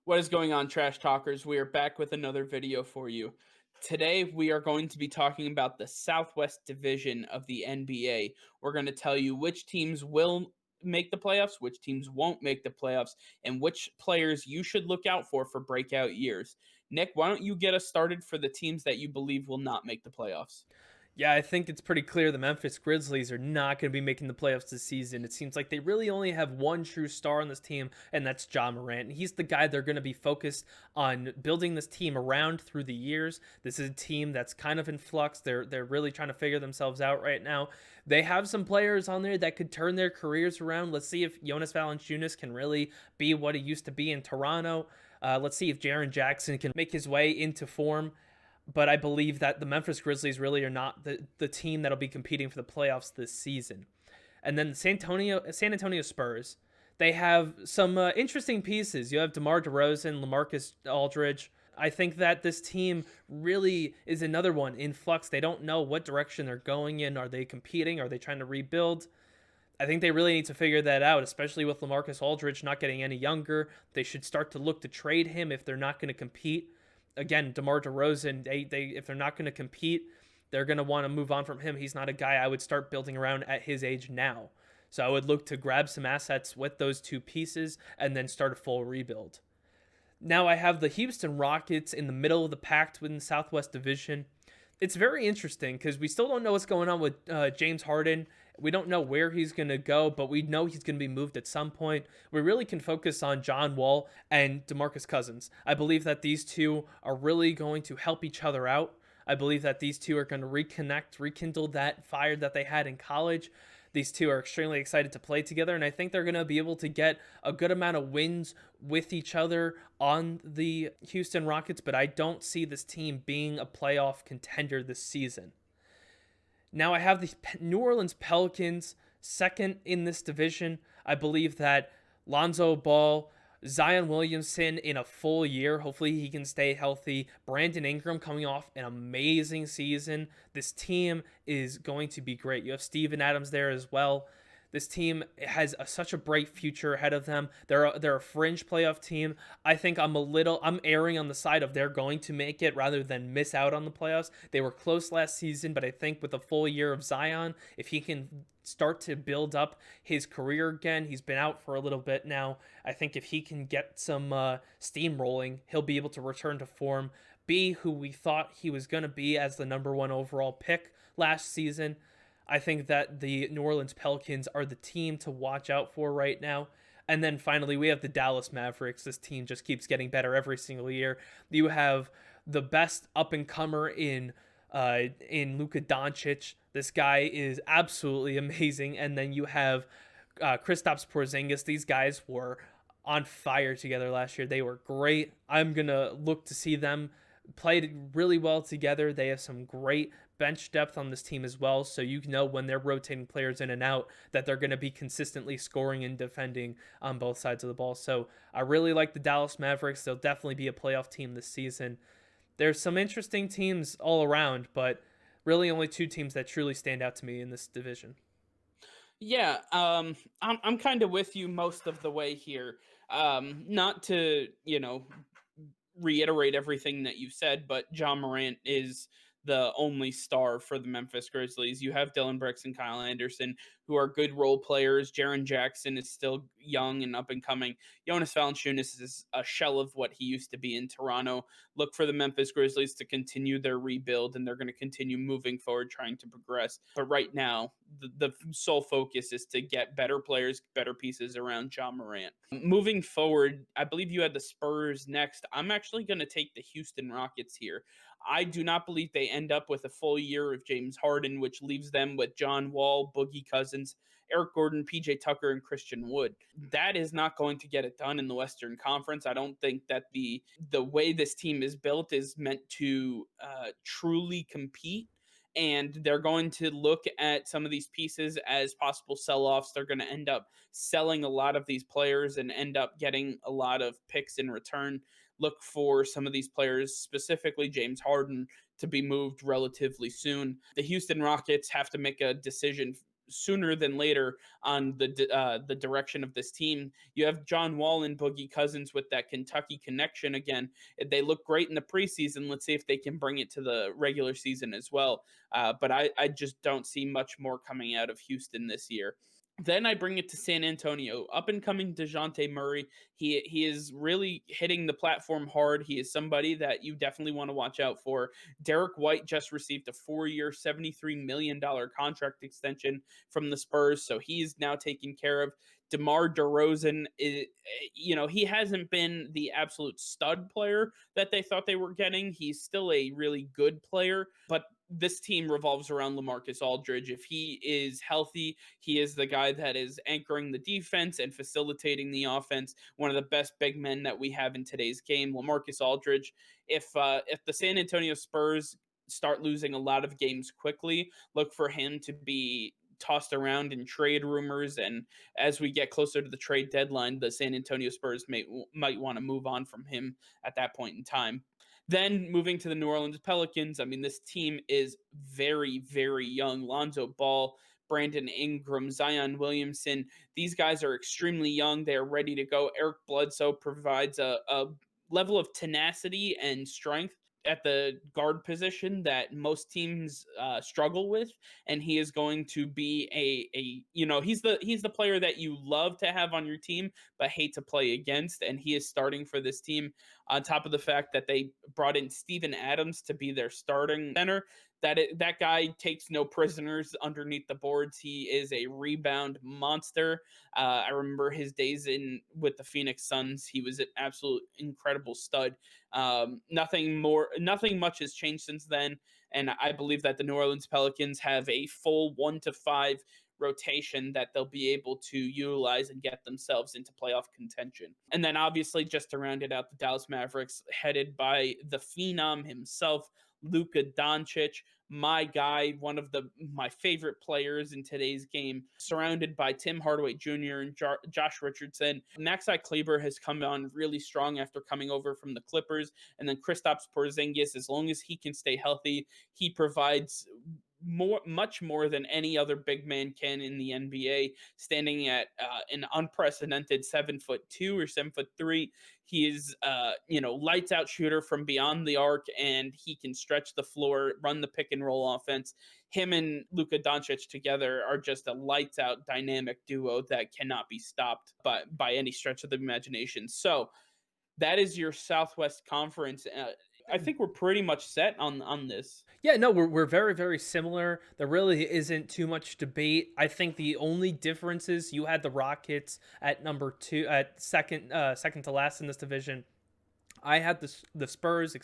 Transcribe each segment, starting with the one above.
What is going on, Trash Talkers? We are back with another video for you. Today, we are going to be talking about the Southwest Division of the NBA. We're going to tell you which teams will make the playoffs, which teams won't make the playoffs, and which players you should look out for breakout years. Nick, why don't you get us started for the teams that you believe will not make the playoffs? Yeah, I think it's pretty clear the Memphis Grizzlies are not going to be making the playoffs this season. It seems like they really only have one true star on this team, and that's John Morant. He's the guy they're going to be focused on building this team around through the years. This is a team that's kind of in flux. They're really trying to figure themselves out right now. They have some players on there that could turn their careers around. Let's see if Jonas Valanciunas can really be what he used to be in Toronto. Let's see if Jaren Jackson can make his way into form, but I believe that the Memphis Grizzlies really are not the team that'll be competing for the playoffs this season. And then San Antonio Spurs, they have some interesting pieces. You have DeMar DeRozan, LaMarcus Aldridge. I think that this team really is another one in flux. They don't know what direction they're going in. Are they competing? Are they trying to rebuild? I think they really need to figure that out, especially with LaMarcus Aldridge not getting any younger. They should start to look to trade him if they're not going to compete. Again, DeMar DeRozan, they if they're not going to compete, they're going to want to move on from him. He's not a guy I would start building around at his age now. So I would look to grab some assets with those two pieces and then start a full rebuild. Now I have the Houston Rockets in the middle of the pack within the Southwest Division. It's very interesting because we still don't know what's going on with James Harden. We don't know where he's going to go, but we know he's going to be moved at some point. We really can focus on John Wall and DeMarcus Cousins. I believe that these two are really going to help each other out. I believe that these two are going to reconnect, rekindle that fire that they had in college. These two are extremely excited to play together, and I think they're going to be able to get a good amount of wins with each other on the Houston Rockets, but I don't see this team being a playoff contender this season. Now I have the New Orleans Pelicans second in this division. I believe that Lonzo Ball, Zion Williamson in a full year. Hopefully he can stay healthy. Brandon Ingram coming off an amazing season. This team is going to be great. You have Steven Adams there as well. This team has such a bright future ahead of them. They're a fringe playoff team. I think I'm erring on the side of they're going to make it rather than miss out on the playoffs. They were close last season, but I think with a full year of Zion, if he can start to build up his career again, he's been out for a little bit now. I think if he can get some steam rolling, he'll be able to return to form, be who we thought he was going to be as the number one overall pick last season. I think that the New Orleans Pelicans are the team to watch out for right now. And then finally, we have the Dallas Mavericks. This team just keeps getting better every single year. You have the best up and comer in Luka Doncic. This guy is absolutely amazing. And then you have Kristaps Porzingis. These guys were on fire together last year. They were great. I'm gonna look to see them played really well together. They have some great bench depth on this team as well. So you know when they're rotating players in and out that they're going to be consistently scoring and defending on both sides of the ball. So I really like the Dallas Mavericks. They'll definitely be a playoff team this season. There's some interesting teams all around, but really only two teams that truly stand out to me in this division. Yeah, I'm kind of with you most of the way here. Not to reiterate everything that you said, but John Morant is the only star for the Memphis Grizzlies. You have Dylan Brooks and Kyle Anderson, who are good role players. Jaren Jackson is still young and up and coming. Jonas Valanciunas is a shell of what he used to be in Toronto. Look for the Memphis Grizzlies to continue their rebuild, and they're going to continue moving forward, trying to progress. But right now, the sole focus is to get better players, better pieces around John Morant. Moving forward, I believe you had the Spurs next. I'm actually going to take the Houston Rockets here. I do not believe they end up with a full year of James Harden, which leaves them with John Wall, Boogie Cousins, Eric Gordon, PJ Tucker, and Christian Wood. That is not going to get it done in the Western Conference. I don't think that the way this team is built is meant to truly compete. And they're going to look at some of these pieces as possible sell offs. They're going to end up selling a lot of these players and end up getting a lot of picks in return. Look for some of these players, specifically James Harden, to be moved relatively soon. The Houston Rockets have to make a decision sooner than later on the direction of this team. You have John Wall and Boogie Cousins with that Kentucky connection again. They look great in the preseason. Let's see if they can bring it to the regular season as well. But I just don't see much more coming out of Houston this year. Then I bring it to San Antonio. Up and coming DeJounte Murray. He is really hitting the platform hard. He is somebody that you definitely want to watch out for. Derek White just received a 4-year, $73 million contract extension from the Spurs, so he's now taken care of. DeMar DeRozan is, he hasn't been the absolute stud player that they thought they were getting. He's still a really good player, but this team revolves around LaMarcus Aldridge. If he is healthy, he is the guy that is anchoring the defense and facilitating the offense. One of the best big men that we have in today's game, LaMarcus Aldridge. If the San Antonio Spurs start losing a lot of games quickly, look for him to be tossed around in trade rumors, and as we get closer to the trade deadline, the San Antonio Spurs might want to move on from him at that point in time. Then moving to the New Orleans Pelicans, I mean, this team is very, very young. Lonzo Ball, Brandon Ingram, Zion Williamson, these guys are extremely young. They're ready to go. Eric Bledsoe provides a level of tenacity and strength at the guard position that most teams struggle with, and he is going to be he's the player that you love to have on your team but hate to play against, and he is starting for this team. On top of the fact that they brought in Steven Adams to be their starting center, that guy takes no prisoners underneath the boards. He is a rebound monster. I remember his days in with the Phoenix Suns. He was an absolute incredible stud. Nothing much has changed since then, and I believe that the New Orleans Pelicans have a full 1 to 5 rotation that they'll be able to utilize and get themselves into playoff contention. And then obviously, just to round it out, the Dallas Mavericks, headed by the phenom himself, Luka Doncic, my guy, one of my favorite players in today's game, surrounded by Tim Hardaway Jr. and Josh Richardson. Maxi Kleber has come on really strong after coming over from the Clippers, and then Kristaps Porzingis, as long as he can stay healthy, he provides much more than any other big man can in the NBA, standing at an unprecedented 7'2" or 7'3". He is lights out shooter from beyond the arc, and he can stretch the floor, run the pick and roll offense. Him and Luka Doncic together are just a lights out dynamic duo that cannot be stopped by any stretch of the imagination. So that is your Southwest Conference. I think we're pretty much set on this. Yeah, no, we're very, very similar. There really isn't too much debate. I think the only difference is you had the Rockets at number 2, at second to last in this division. I had the Spurs,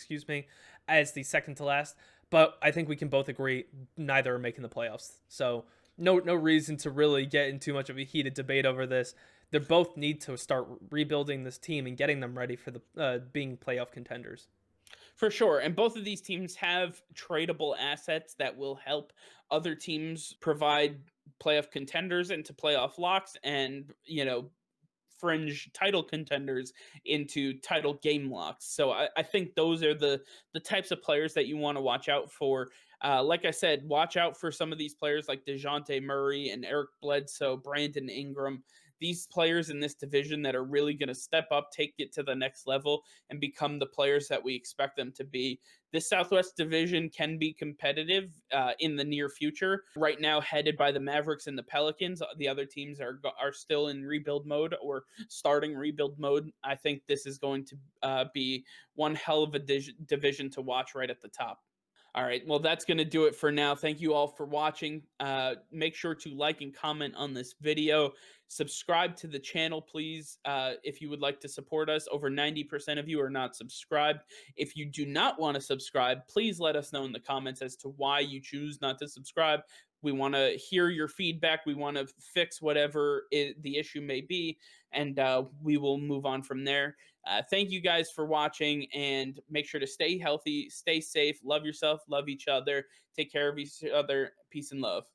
as the second to last. But I think we can both agree neither are making the playoffs. So no reason to really get in too much of a heated debate over this. They both need to start rebuilding this team and getting them ready for the being playoff contenders. For sure. And both of these teams have tradable assets that will help other teams provide playoff contenders into playoff locks and, fringe title contenders into title game locks. So I think those are the types of players that you want to watch out for. Like I said, watch out for some of these players like DeJounte Murray and Eric Bledsoe, Brandon Ingram. These players in this division that are really going to step up, take it to the next level, and become the players that we expect them to be. This Southwest division can be competitive in the near future. Right now, headed by the Mavericks and the Pelicans. The other teams are still in rebuild mode or starting rebuild mode. I think this is going to be one hell of a division to watch right at the top. All right. Well, that's going to do it for now. Thank you all for watching. Make sure to like and comment on this video. Subscribe to the channel, please, if you would like to support us. Over 90% of you are not subscribed. If you do not want to subscribe, please let us know in the comments as to why you choose not to subscribe. We want to hear your feedback. We want to fix whatever the issue may be, and we will move on from there. Thank you guys for watching, and make sure to stay healthy, stay safe, love yourself, love each other, take care of each other. Peace and love.